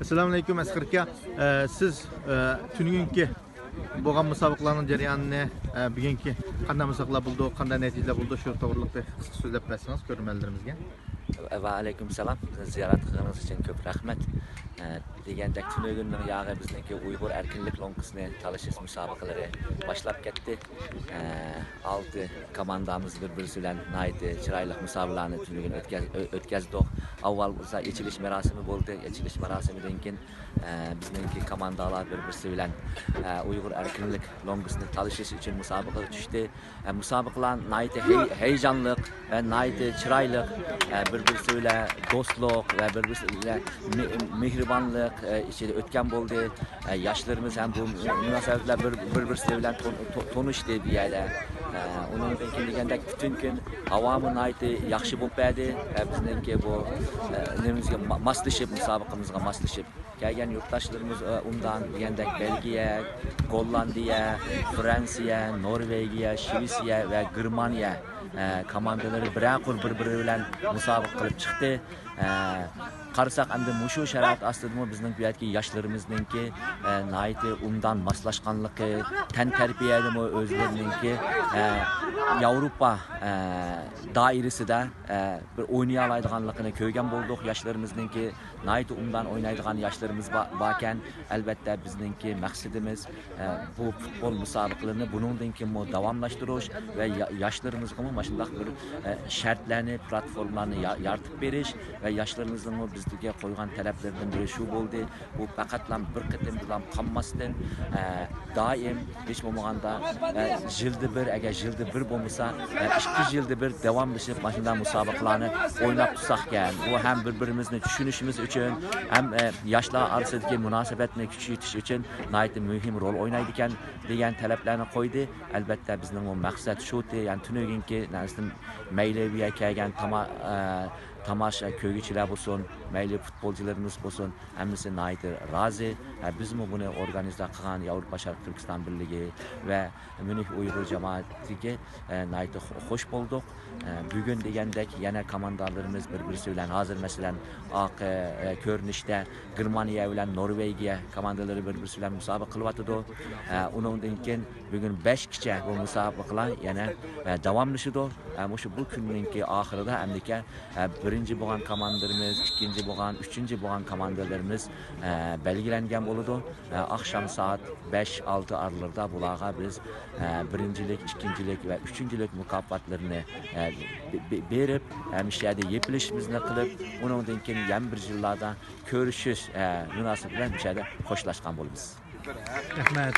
Assalomu alaykum Asqar aka. Siz tunugungi bo'lgan musobaqalarning jarayonini bugungi qanday musobaqalar bo'ldi, qanday natijalar bo'ldi, shu to'g'riliqda qisqa so'zlab bersangiz ko'rganlarimizga. Va alaykum salom. Ziyorat qilganingiz uchun ko'p rahmat. Degandek tunugunning yog'i bizniki Uyg'ur erkinlik lonkasini talashish musobaqalari boshlab ketdi. 6 komandamiz bir-birisi bilan nihoyatda chiroyli musobaqalarni tunugun o'tkazdik. Avval bo'lsa ochilish marosimi bo'ldi. Ochilish marosimidan keyin bizniki komandalar bir-birisi bilan Uyg'ur erkinlik lonkasini talashish uchun musobaqaga tushdi. Musobaqalar nihoyatda heyecanlı ve nihoyatda chiroyli bir-birisi bilan do'stlik va bir-birisi bilan mehribanlık içinde ötken bo'ldi. Yoshlarimiz ham bu munosabatlar bir-birisi bilan tanishdi bu yerda. Onun için degandek bütün gün havamı nihoyatda yaxshi bo'lib berdi. Bizniki bu nemizga moslashib, musobaqamizga moslashib kelgan yurtdoshlarimiz undan degandek Belgiya, Gollandiya, Fransiya, Norvegiya, Shvetsiya va Germaniya komandaları bir-biri bilan musobaqa qilib chiqdi. Qarasak endi mushu sharoit ostida bizning bu yerki yoshlarimizningki nihoyatda undan moslashganligi, tan tarbiyadimi o'zlarininki Yevropa doirasida bir o'ynay oladiganligini ko'rgan bo'ldik. Yoshlarimizningki nihoyatda undan o'ynaydigan yoshlarimiz bor ekan. Albatta bizningki maqsadimiz bu futbol musobaqalarini buningdan keyin davomlashtirish va yoshlarimizga mana shunday bir shartlarni, platformalarni yaratib berish va yoshlarimizni bizga qo'ygan talablardan biri shu bo'ldi. Bu faqatlam bir qitim bilan qolmasdan doim hech bo'lmaganda yilda bir, agar yilda bir bo'lmasa 2 yilda bir davomlashib mana shunday musobaqalarni o'ynab tursak ekan. Bu ham bir-birimizni tushunishimiz uchun, ham yoshlar orasidagi munosabatni kuchaytirish uchun nihoyatda muhim rol o'ynaydi ekan degan talablarni qo'ydi. Albatta bizning bu maqsad shu, ya'ni tunugungi narsa mayliga kelgan tamasha ko'rguvchilar bo'lsin, mayli futbolchilarimiz bo'lsin, hammasi nihoyatda rozi. Biz buni organizatsiya qilgan Yevropa Sharq Turkiston birligi va Münih Uyg'ur jamoatiga nihoyatda xush bo'ldik. Bugun degandek yana komandalarimiz bir-birisi bilan hozir masalan oq ko'rinishda Germaniya bilan Norvegiya komandalari bir-birisi bilan musobaqa qilyapti. Undan keyin bugun 5 kicha bu musobaqalar yana davomlashadi. Shu bu kunninki oxirida hamdika birinchi bo'lgan komandalarimiz, ikkinchi bo'lgan, uchinchi bo'lgan komandalarimiz belgilangan bo'ladi. Akşam saat 5-6 aralarında bularga biz birinchilik, ikkinchilik va uchinchilik mukofotlarini berib, mishada yepilishimizni qilib, undan keyin yana bir yillarda ko'rishish munosabati bilan mishada xo'shlashgan bo'lamiz. Rahmat.